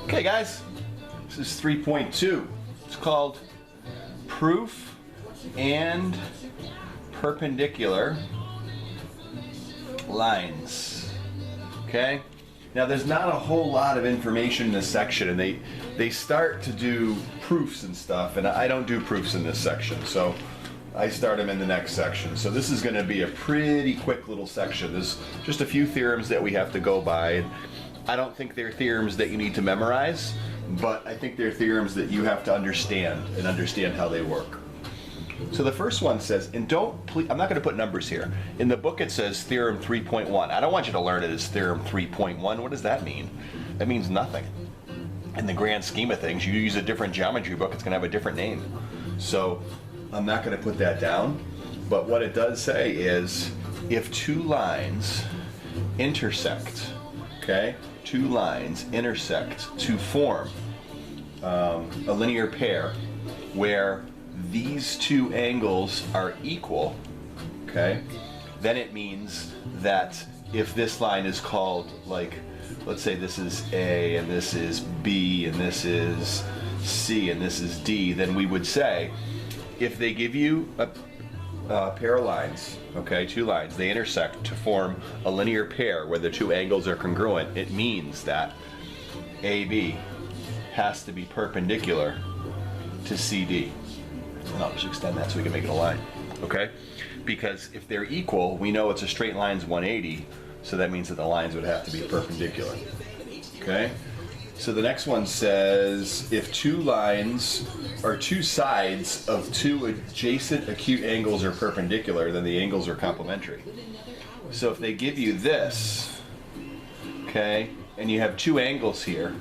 Okay guys, this is 3.2. It's called Proof and Perpendicular Lines. Okay? Now there's not a whole lot of information in this section, and they start to do proofs and stuff, and I don't do proofs in this section, so I start them in the next section. So this is going to be a pretty quick little section. There's just a few theorems that we have to go by. I don't think they're theorems that you need to memorize, but I think they're theorems that you have to understand and understand how they work. So the first one says, and I'm not going to put numbers here. In the book it says Theorem 3.1. I don't want you to learn it as Theorem 3.1. What does that mean? That means nothing. In the grand scheme of things, you use a different geometry book, it's going to have a different name. So I'm not going to put that down, but what it does say is if two lines intersect, okay, two lines intersect to form a linear pair where these two angles are equal, okay, then it means that if this line is called, like, let's say this is A and this is B and this is C and this is D, then we would say if they give you a pair of lines, okay, two lines, they intersect to form a linear pair where the two angles are congruent, it means that AB has to be perpendicular to CD. And I'll just extend that so we can make it a line, okay? Because if they're equal, we know it's a straight line's 180, so that means that the lines would have to be perpendicular, okay? So the next one says, if two lines or two sides of two adjacent acute angles are perpendicular, then the angles are complementary. So if they give you this, okay, and you have two angles here,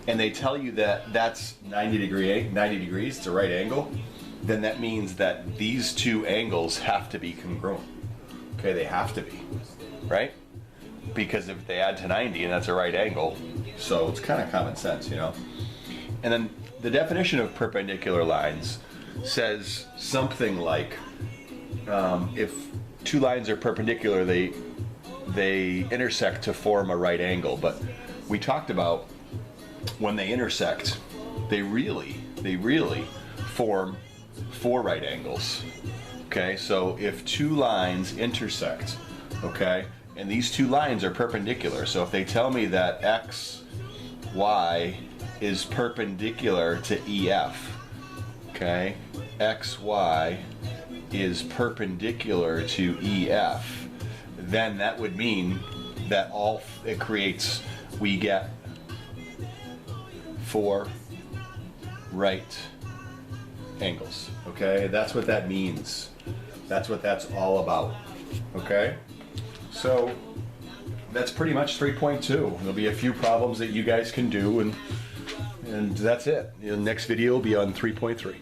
and they tell you that that's 90 degrees, it's a right angle, then that means that these two angles have to be congruent. Okay, they have to be, right? Because if they add to 90, and that's a right angle, so it's kind of common sense, you know? And then the definition of perpendicular lines says something like, if two lines are perpendicular, they intersect to form a right angle. But we talked about when they intersect, they really form four right angles. Okay, so if two lines intersect, okay, and these two lines are perpendicular, so if they tell me that X, Y is perpendicular to EF, okay, XY is perpendicular to EF, then that would mean that we get four right angles, okay? That's what that means. That's what that's all about, okay? So that's pretty much 3.2. There'll be a few problems that you guys can do, and that's it. The next video will be on 3.3.